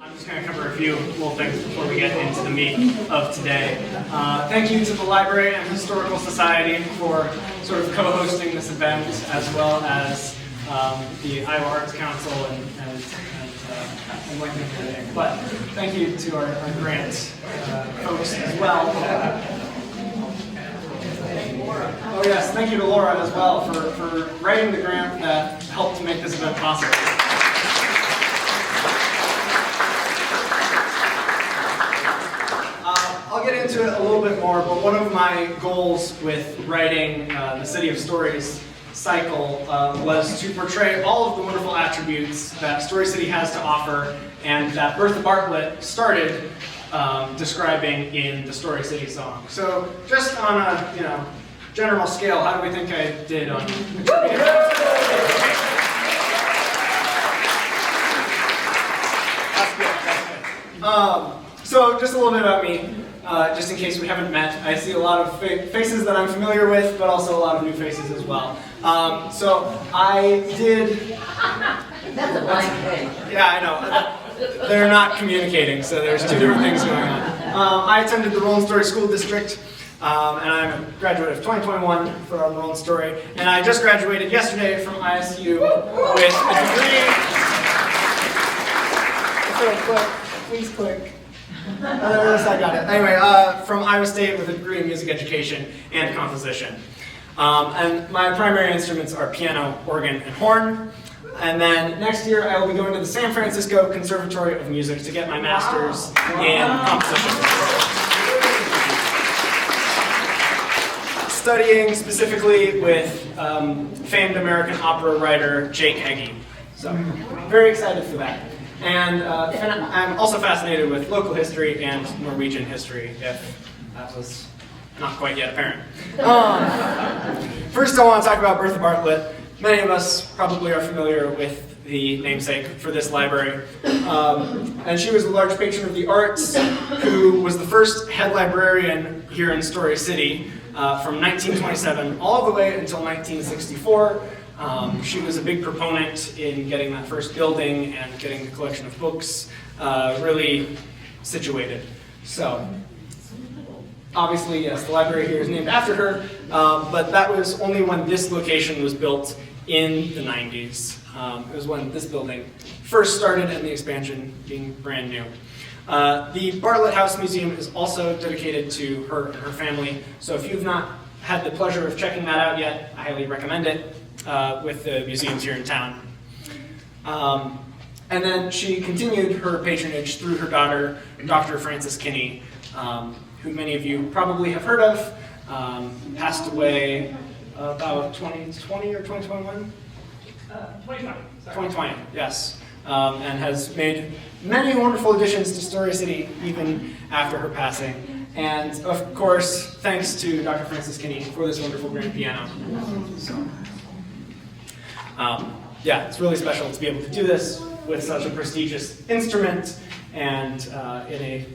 I'm just going to cover a few little things before we get into the meat of today. Thank you to the Library and Historical Society for sort of co-hosting this event, as well as the Iowa Arts Council and Lincoln today. But thank you to our grant folks as well. Oh yes, thank you to Laura as well for writing the grant that helped to make this event possible. I'll get into it a little bit more, but one of my goals with writing the City of Stories cycle was to portray all of the wonderful attributes that Story City has to offer and that Bertha Barlett started describing in the Story City song. So just on a general scale, how do we think I did on So just a little bit about me, just in case we haven't met. I see a lot of faces that I'm familiar with, but also a lot of new faces as well. So I did... That's a blank page. Yeah, I know. They're not communicating, so there's two different things going on. I attended the Roland Story School District, and I'm a graduate of 2021 from Roland Story, and I just graduated yesterday from ISU with a degree... Please click. I got it. Anyway, from Iowa State with a degree in music education and composition. And my primary instruments are piano, organ, and horn. And then next year I will be going to the San Francisco Conservatory of Music to get my master's in composition. Studying specifically with famed American opera writer Jake Heggie. So, very excited for that. And I'm also fascinated with local history and Norwegian history, if that was not quite yet apparent. First I want to talk about Bertha Bartlett. Many of us probably are familiar with the namesake for this library. And she was a large patron of the arts, who was the first head librarian here in Story City from 1927 all the way until 1964. She was a big proponent in getting that first building and getting the collection of books really situated. So, obviously, yes, the library here is named after her, but that was only when this location was built in the 90s. It was when this building first started and the expansion being brand new. The Bartlett House Museum is also dedicated to her and her family, so if you've not had the pleasure of checking that out yet, I highly recommend it. With the museums here in town. And then she continued her patronage through her daughter, Dr. Frances Kinney, who many of you probably have heard of, passed away about 2020 or 2021? 2020, yes. And has made many wonderful additions to Story City even after her passing. And of course, thanks to Dr. Frances Kinney for this wonderful grand piano. So, yeah, it's really special to be able to do this with such a prestigious instrument and in a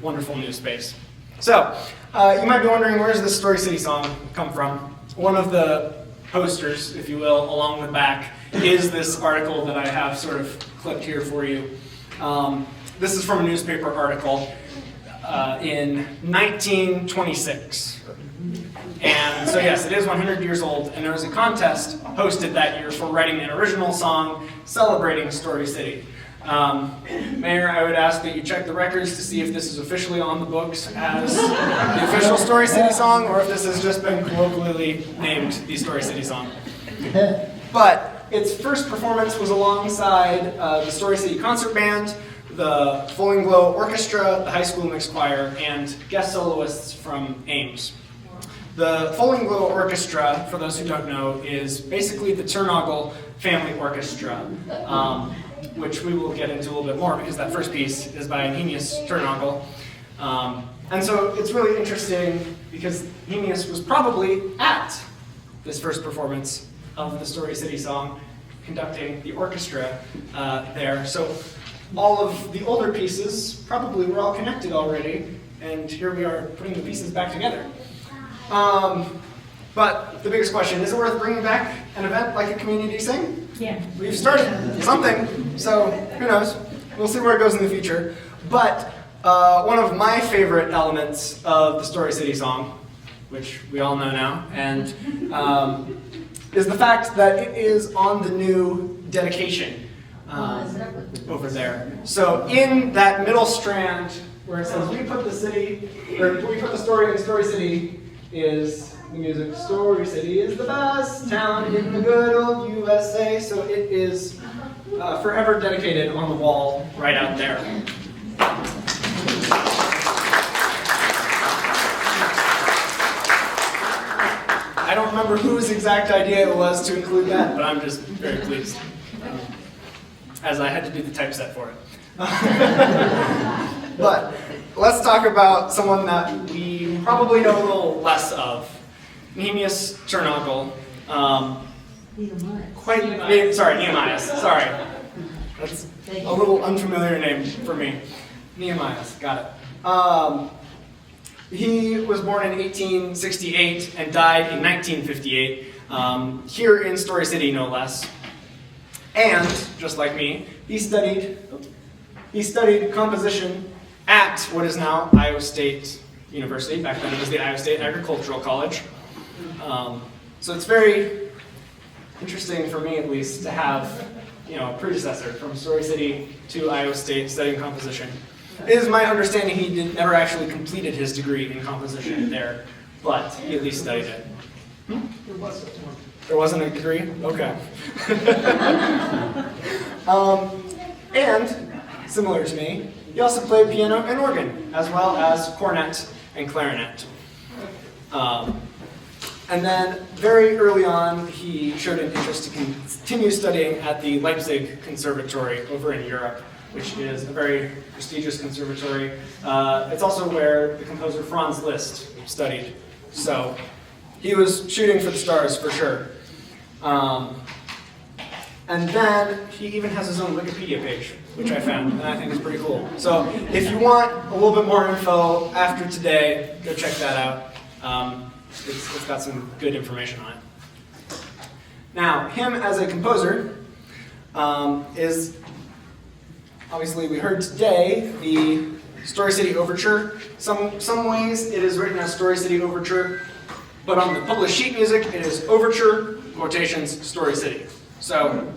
wonderful new space. So, you might be wondering, where does this Story City song come from? One of the posters, if you will, along the back is this article that I have sort of clipped here for you. This is from a newspaper article in 1926. And so yes, it is 100 years old, and there was a contest hosted that year for writing an original song celebrating Story City. Mayor, I would ask that you check the records to see if this is officially on the books as the official Story City song, or if this has just been colloquially named the Story City song. But its first performance was alongside the Story City Concert Band, the Full and Glow Orchestra, the High School Mixed Choir, and guest soloists from Ames. The Full and Glow Orchestra, for those who don't know, is basically the Turnagel family orchestra, which we will get into a little bit more because that first piece is by Henius Turnagel. And so it's really interesting because Henius was probably at this first performance of the Story City song, conducting the orchestra there. So all of the older pieces probably were all connected already, and here we are putting the pieces back together. But the biggest question, is it worth bringing back an event like a community sing? Yeah. We've started something, so who knows? we'll see where it goes in the future. But one of my favorite elements of the Story City song, which we all know now, and is the fact that it is on the new dedication over there. So in that middle strand where it says we put the city, or we put the story in Story City, is the music. Story City is the best town in the good old USA. So it is forever dedicated on the wall right out there. I don't remember whose exact idea it was to include that, but I'm just very pleased, as I had to do the typeset for it. But let's talk about someone that we probably know a little less of. Nehemias Turnbull. Nehemias. Sorry. That's a little unfamiliar name for me. Nehemias, got it. He was born in 1868 and died in 1958, here in Story City, no less. And, just like me, he studied composition at what is now Iowa State University. Back then it was the Iowa State Agricultural College. So it's very interesting for me, at least, to have a predecessor from Story City to Iowa State studying composition. It is my understanding he never actually completed his degree in composition there, but he at least studied it. There wasn't a degree? Okay. And, similar to me, he also played piano and organ, as well as cornet and clarinet. And then, very early on, he showed an interest to continue studying at the Leipzig Conservatory over in Europe, which is a very prestigious conservatory. It's also where the composer Franz Liszt studied. So he was shooting for the stars for sure. And then he even has his own Wikipedia page, which I found, and I think is pretty cool. So if you want a little bit more info after today, go check that out. It's got some good information on it. Now, him as a composer is, obviously we heard today, the Story City Overture. Some ways it is written as Story City Overture, but on the published sheet music it is Overture, quotations, Story City. So,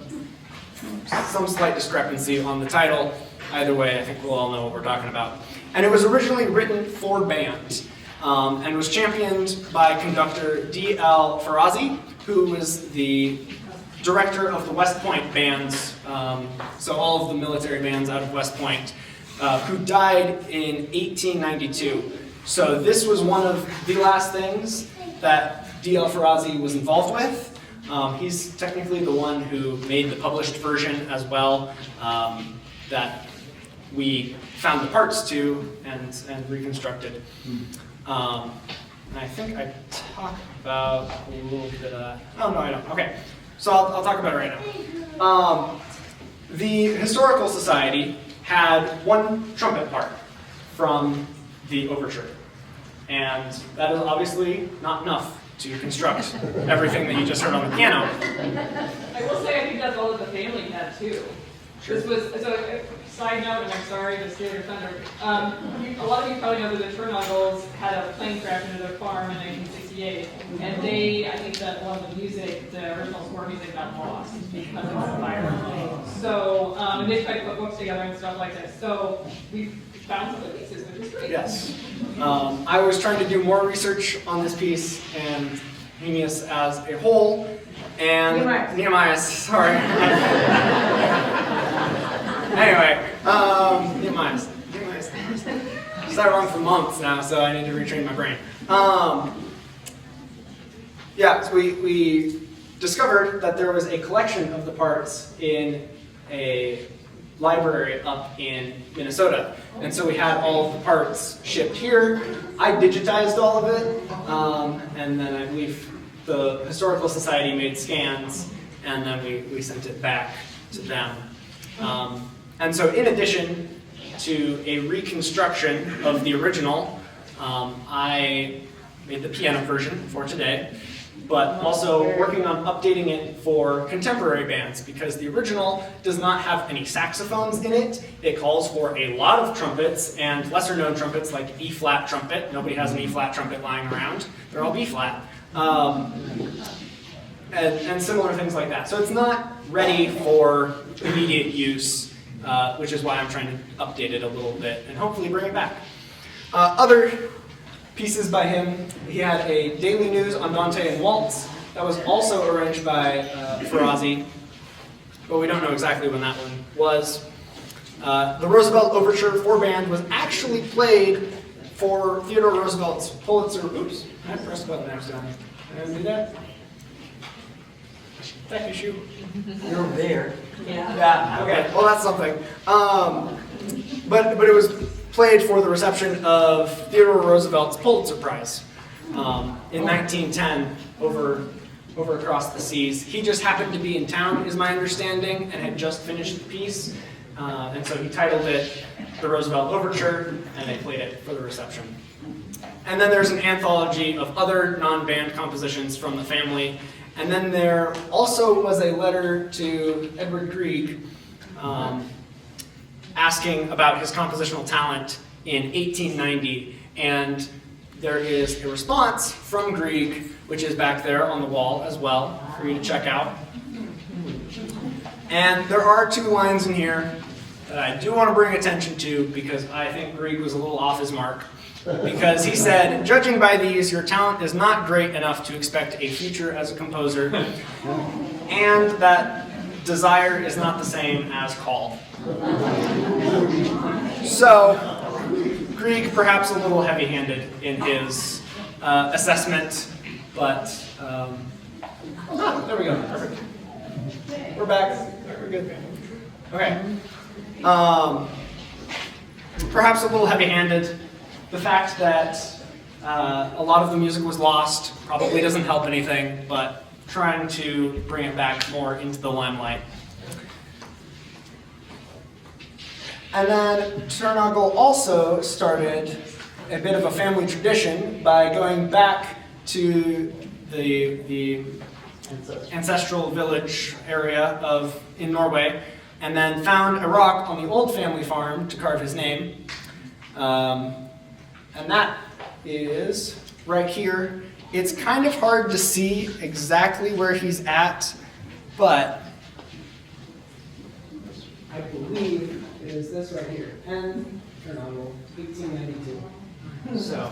some slight discrepancy on the title. Either way, I think we'll all know what we're talking about. And it was originally written for band, and was championed by conductor D.L. Farazi, who was the director of the West Point bands, so all of the military bands out of West Point, who died in 1892. So this was one of the last things that D.L. Farazi was involved with. He's technically the one who made the published version as well, that we found the parts to and reconstructed. And I think I talked about a little bit of that. Oh, no, I don't. Okay. So I'll talk about it right now. The Historical Society had one trumpet part from the overture. And that is obviously not enough to construct everything that you just heard on the piano. I will say I think that's all that the family had too. Sure. This was, so side note, and I'm sorry to steal your thunder, a lot of you probably know that the Turnbulls had a plane crash into their farm in 1968, and I think that one of the music, the original score music got lost because of the fire. So, and they tried to put books together and stuff like this. So we found some of the pieces, which is great. Yes. I was trying to do more research on this piece and Nehemias as a whole, and Nehemias, sorry. Anyway, Nehemias. I've started wrong for months now, so I need to retrain my brain. Yeah, so we discovered that there was a collection of the parts in a library up in Minnesota. And so we had all of the parts shipped here. I digitized all of it, and then I believe the Historical Society made scans, and then we sent it back to them. And so in addition to a reconstruction of the original, I made the piano version for today. but also working on updating it for contemporary bands, because the original does not have any saxophones in it. It calls for a lot of trumpets and lesser known trumpets like E-flat trumpet. Nobody has an E-flat trumpet lying around. They're all B-flat. And similar things like that. So it's not ready for immediate use, which is why I'm trying to update it a little bit and hopefully bring it back. Other pieces by him, he had a daily news on Dante and Waltz that was also arranged by Ferrazzi, but we don't know exactly when that one was. The Roosevelt Overture for band was actually played for Theodore Roosevelt's Pulitzer. Oops, I pressed the button accidentally. Did I do that? Tech issue. You're there. Yeah. Okay. Well, that's something. But it was played for the reception of Theodore Roosevelt's Pulitzer Prize in 1910 over across the seas. He just happened to be in town, is my understanding, and had just finished the piece, and so he titled it the Roosevelt Overture, and they played it for the reception. And then there's an anthology of other non-band compositions from the family. And then there also was a letter to Edward Grieg asking about his compositional talent in 1890. And there is a response from Grieg, which is back there on the wall as well for you to check out. And there are two lines in here that I do want to bring attention to because I think Grieg was a little off his mark. Because he said, judging by these, your talent is not great enough to expect a future as a composer, and that desire is not the same as call. So, Grieg perhaps a little heavy-handed in his assessment, but there we go, perfect. We're back, we're good. Okay. Perhaps a little heavy-handed. The fact that a lot of the music was lost probably doesn't help anything, but trying to bring it back more into the limelight. And then Turnbull also started a bit of a family tradition by going back to the ancestral village area in Norway, and then found a rock on the old family farm to carve his name. And that is right here. It's kind of hard to see exactly where he's at, but I believe it is this right here. And Chernobyl, 1892. So,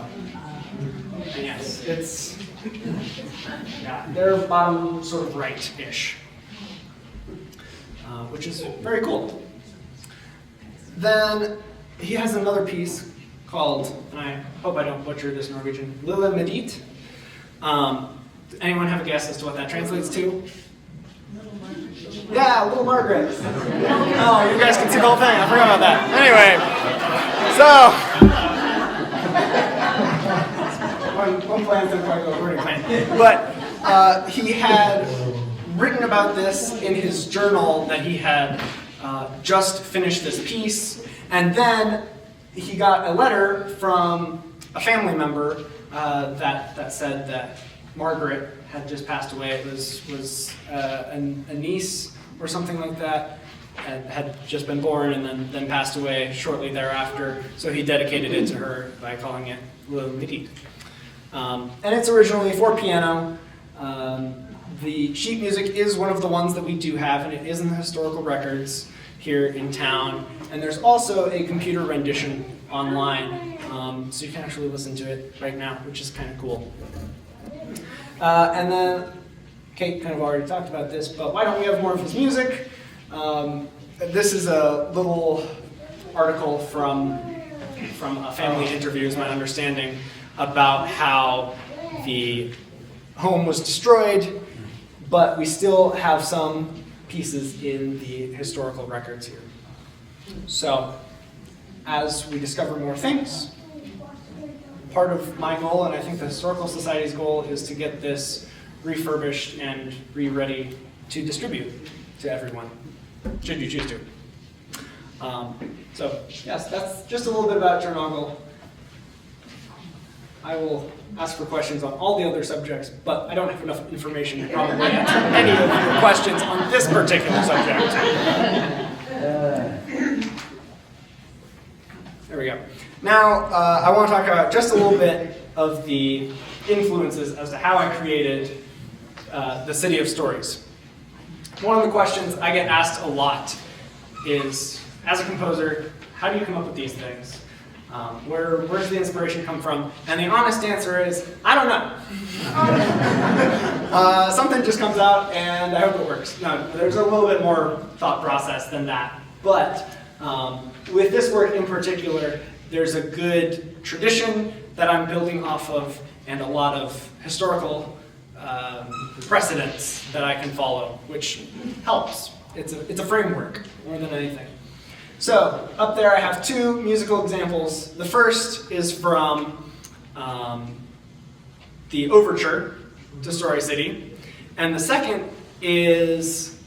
and yes, it's their bottom sort of right-ish, which is very cool. Then he has another piece called, and I hope I don't butcher this Norwegian, Lille Medit. Anyone have a guess as to what that translates to? Yeah, Little Margaret. Oh, you guys can see the whole thing. I forgot about that. Anyway, so one plan didn't quite go according to plan. But he had written about this in his journal that he had just finished this piece, and then he got a letter from a family member that said that Margaret had just passed away. It was a niece or something like that, had just been born and then passed away shortly thereafter. So he dedicated it to her by calling it Le Medit. And it's originally for piano. The sheet music is one of the ones that we do have, and it is in the historical records here in town. And there's also a computer rendition online, so you can actually listen to it right now, which is kind of cool. And then, Kate kind of already talked about this, but why don't we have more of his music? This is a little article from a family interview, is my understanding, about how the home was destroyed, but we still have some pieces in the historical records here. So, as we discover more things, part of my goal, and I think the Historical Society's goal, is to get this refurbished and re-ready to distribute to everyone, should you choose to. So, yes, that's just a little bit about Chernobyl. I will ask for questions on all the other subjects, but I don't have enough information to probably answer any of your questions on this particular subject. There we go. Now, I want to talk about just a little bit of the influences as to how I created the City of Stories. One of the questions I get asked a lot is, as a composer, how do you come up with these things? Where's the inspiration come from? And the honest answer is, I don't know. Something just comes out and I hope it works. No, there's a little bit more thought process than that. But with this work in particular, there's a good tradition that I'm building off of and a lot of historical precedents that I can follow, which helps. It's a framework more than anything. So up there I have two musical examples. The first is from the overture to Story City, and the second is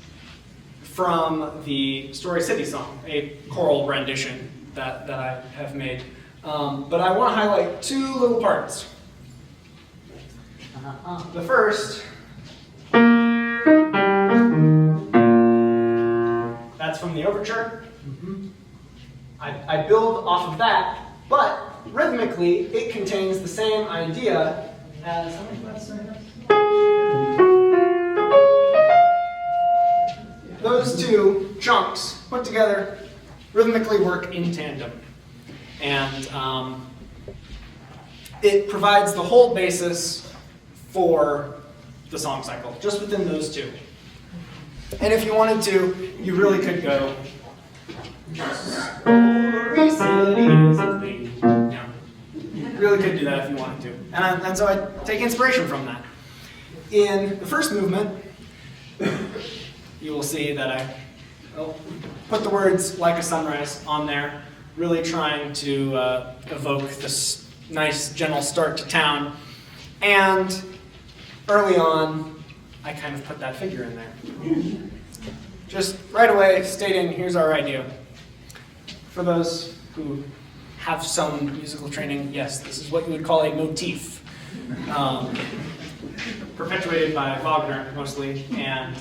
from the Story City song, a choral rendition that I have made. But I want to highlight two little parts. The first, that's from the overture. I build off of that, but rhythmically it contains the same idea as, how many left are there? Those two chunks put together rhythmically work in tandem. And it provides the whole basis for the song cycle, just within those two. And if you wanted to, you really could go, Story City is a thing. Yeah. You really could do that if you wanted to. And so I take inspiration from that. In the first movement, you will see that I put the words "like a sunrise" on there, really trying to evoke this nice gentle start to town. And early on, I kind of put that figure in there. Just right away stating, here's our idea. For those who have some musical training, yes, this is what you would call a motif. Perpetuated by Wagner, mostly. And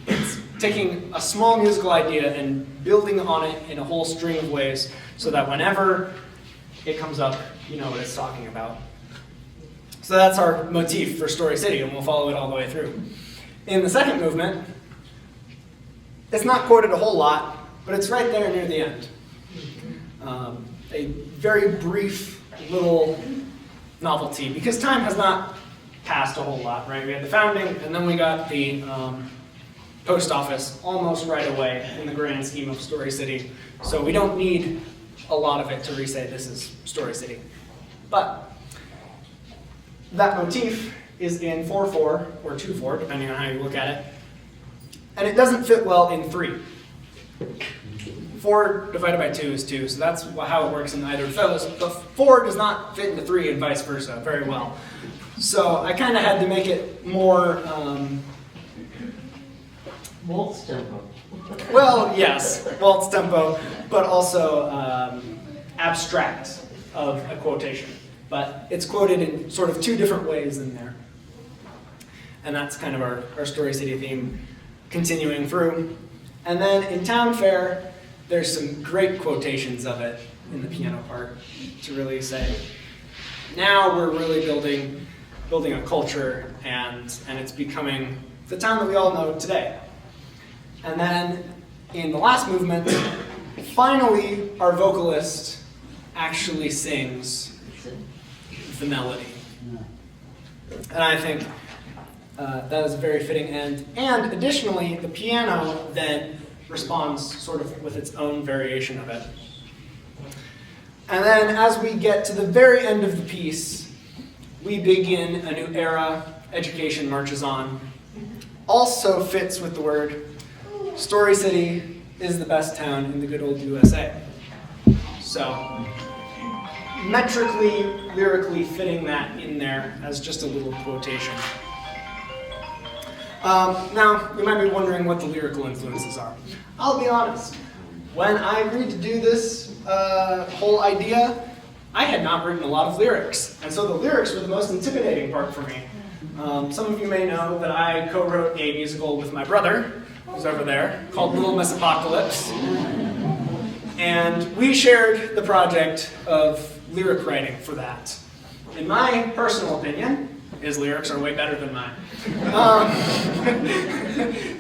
it's taking a small musical idea and building on it in a whole string of ways so that whenever it comes up, you know what it's talking about. So that's our motif for Story City, and we'll follow it all the way through. In the second movement, it's not quoted a whole lot, but it's right there near the end. A very brief little novelty, because time has not passed a whole lot, right? We had the founding, and then we got the post office almost right away in the grand scheme of Story City. So we don't need a lot of it to re-say this is Story City. But that motif is in 4/4 or 2/4, depending on how you look at it. And it doesn't fit well in 3. 4 divided by 2 is 2, so that's how it works in either of those. But 4 does not fit into 3 and vice versa very well. So I kind of had to make it more... Waltz tempo. Well, yes, waltz tempo, but also abstract of a quotation. But it's quoted in sort of 2 different ways in there. And that's kind of our Story City theme continuing through. And then in Town Fair, there's some great quotations of it in the piano part to really say, now we're really building a culture and it's becoming the town that we all know today. And then in the last movement, finally our vocalist actually sings the melody. And I think that is a very fitting end. And additionally, the piano then responds sort of with its own variation of it. And then as we get to the very end of the piece, we begin a new era, education marches on. Also fits with the word, Story City is the best town in the good old USA. So, metrically, lyrically fitting that in there as just a little quotation. Now, you might be wondering what the lyrical influences are. I'll be honest. When I agreed to do this whole idea, I had not written a lot of lyrics, and so the lyrics were the most intimidating part for me. Some of you may know that I co-wrote a musical with my brother, who's over there, called Little Miss Apocalypse. And we shared the project of lyric writing for that. In my personal opinion, his lyrics are way better than mine.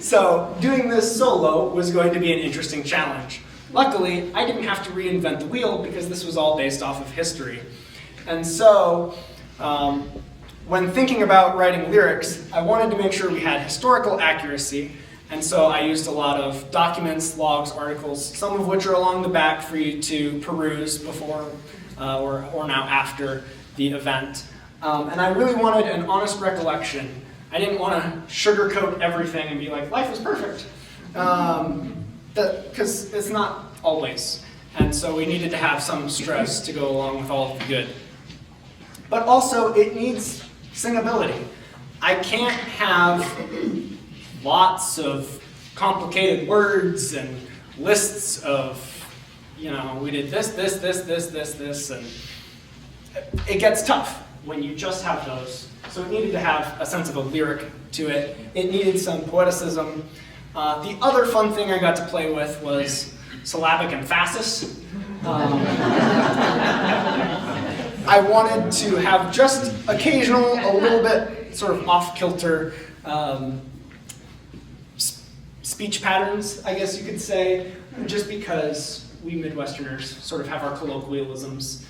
So doing this solo was going to be an interesting challenge. Luckily, I didn't have to reinvent the wheel because this was all based off of history. And so, when thinking about writing lyrics, I wanted to make sure we had historical accuracy, and so I used a lot of documents, logs, articles, some of which are along the back for you to peruse before or now after the event. And I really wanted an honest recollection. I didn't want to sugarcoat everything and be like, life was perfect. Because it's not always. And so we needed to have some stress to go along with all of the good. But also, it needs singability. I can't have lots of complicated words and lists of, we did this, and it gets tough when you just have those. So it needed to have a sense of a lyric to it. It needed some poeticism. The other fun thing I got to play with was syllabic emphasis. I wanted to have just occasional, a little bit sort of off-kilter speech patterns, I guess you could say, just because we Midwesterners sort of have our colloquialisms,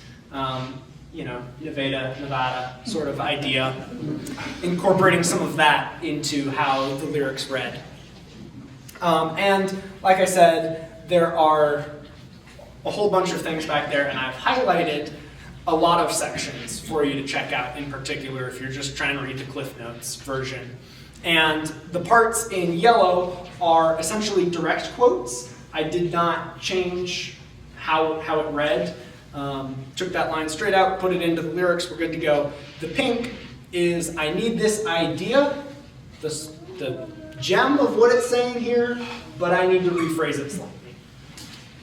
Nevada, sort of idea, incorporating some of that into how the lyrics read. And like I said, there are a whole bunch of things back there, and I've highlighted a lot of sections for you to check out, in particular if you're just trying to read the Cliff Notes version. And the parts in yellow are essentially direct quotes. I did not change how it read. Took that line straight out, put it into the lyrics, we're good to go. The pink is, I need this idea, the gem of what it's saying here, but I need to rephrase it slightly.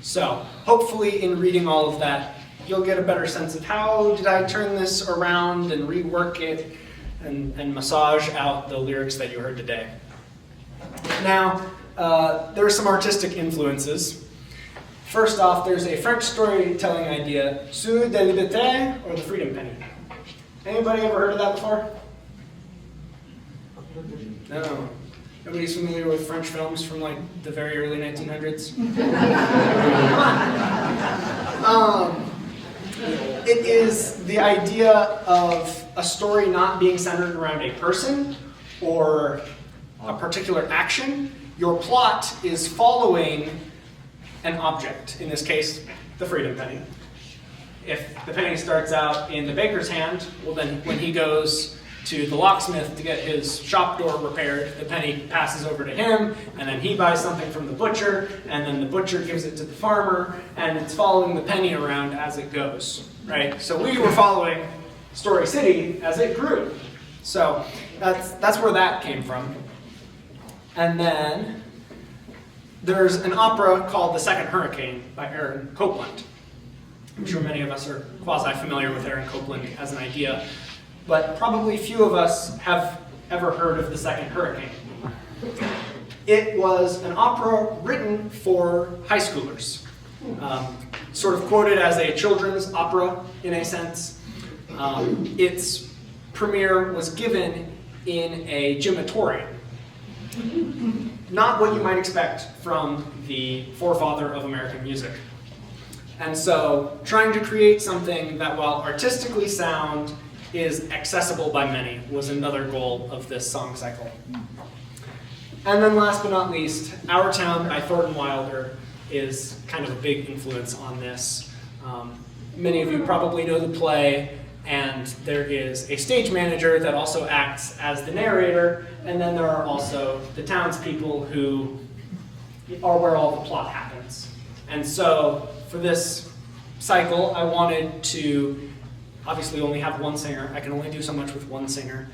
So, hopefully in reading all of that, you'll get a better sense of how did I turn this around and rework it and massage out the lyrics that you heard today. Now, there are some artistic influences. First off, there's a French storytelling idea, Sous de liberté, or the freedom penny. Anybody ever heard of that before? No. Nobody's familiar with French films from like the very early 1900s? It is the idea of a story not being centered around a person or a particular action. Your plot is following an object, in this case, the freedom penny. If the penny starts out in the baker's hand, well then when he goes to the locksmith to get his shop door repaired, the penny passes over to him, and then he buys something from the butcher, and then the butcher gives it to the farmer, and it's following the penny around as it goes, right? So we were following Story City as it grew. So that's where that came from. And then there's an opera called The Second Hurricane by Aaron Copland. I'm sure many of us are quasi-familiar with Aaron Copland as an idea, but probably few of us have ever heard of The Second Hurricane. It was an opera written for high schoolers, sort of quoted as a children's opera in a sense. Its premiere was given in a gymatorium. Not what you might expect from the forefather of American music. And so, trying to create something that, while artistically sound, is accessible by many was another goal of this song cycle. And then last but not least, Our Town by Thornton Wilder is kind of a big influence on this. Many of you probably know the play, and there is a stage manager that also acts as the narrator, and then there are also the townspeople who are where all the plot happens. And so, for this cycle, I wanted to obviously only have one singer. I can only do so much with one singer.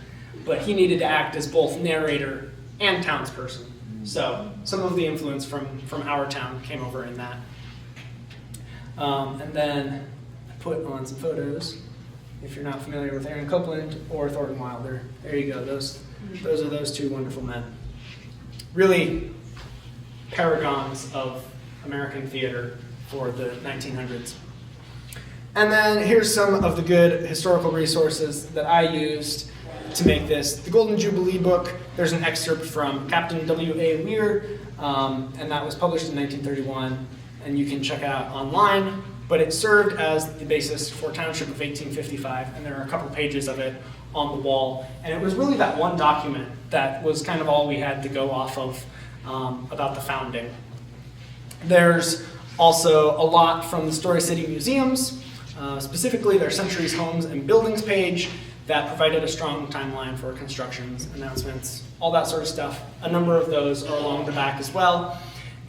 But he needed to act as both narrator and townsperson. So some of the influence from Our Town came over in that. And then put on some photos. If you're not familiar with Aaron Copland or Thornton Wilder, there you go. Those are those two wonderful men. Really paragons of American theater for the 1900s. And then here's some of the good historical resources that I used to make this. The Golden Jubilee book, there's an excerpt from Captain W.A. Weir, and that was published in 1931, and you can check it out online. But it served as the basis for Township of 1855, and there are a couple pages of it on the wall. And it was really that one document that was kind of all we had to go off of about the founding. There's also a lot from the Story City museums, specifically their Centuries Homes and Buildings page that provided a strong timeline for constructions, announcements, all that sort of stuff. A number of those are along the back as well,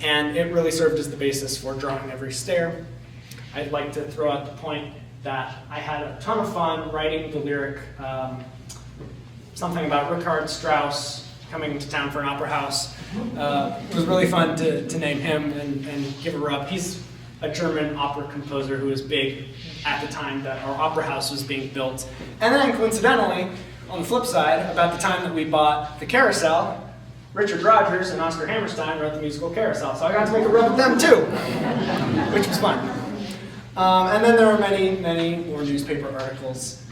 and it really served as the basis for Drawing Every Stair. I'd like to throw out the point that I had a ton of fun writing the lyric, something about Richard Strauss coming to town for an opera house. It was really fun to name him and give a rub. He's a German opera composer who was big at the time that our opera house was being built. And then coincidentally, on the flip side, about the time that we bought the Carousel, Richard Rodgers and Oscar Hammerstein wrote the musical Carousel. So I got to make a rub with them too, which was fun. And then there are many, many more newspaper articles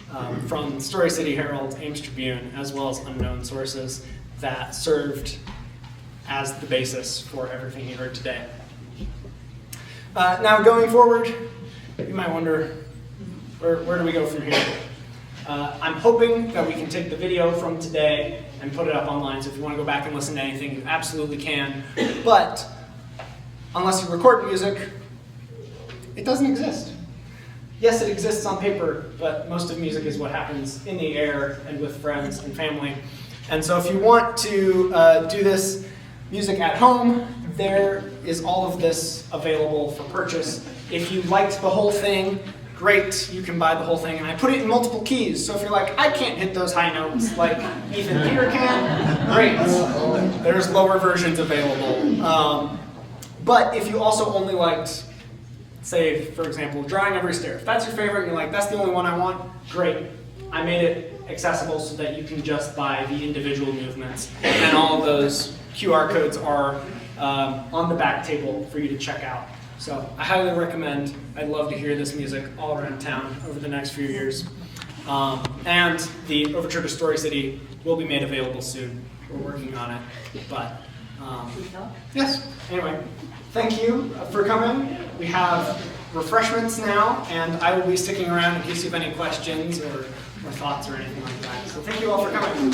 from Story City Herald, Ames Tribune, as well as unknown sources that served as the basis for everything you heard today. Now going forward, you might wonder, where do we go from here? I'm hoping that we can take the video from today and put it up online, so if you want to go back and listen to anything, you absolutely can. But unless you record music, it doesn't exist. Yes, it exists on paper, but most of music is what happens in the air and with friends and family. And so if you want to do this music at home, there is all of this available for purchase. If you liked the whole thing, great, you can buy the whole thing. And I put it in multiple keys, so if you're like, I can't hit those high notes like Ethan Peter can, great. There's lower versions available. But if you also only liked, say, for example, Drawing Every Stair, if that's your favorite and you're like, that's the only one I want, great. I made it accessible so that you can just buy the individual movements, and all of those QR codes are on the back table for you to check out. So I highly recommend. I'd love to hear this music all around town over the next few years. And the Overture to Story City will be made available soon. We're working on it. But yes, anyway, thank you for coming. We have refreshments now, and I will be sticking around in case you have any questions or thoughts or anything like that. So thank you all for coming.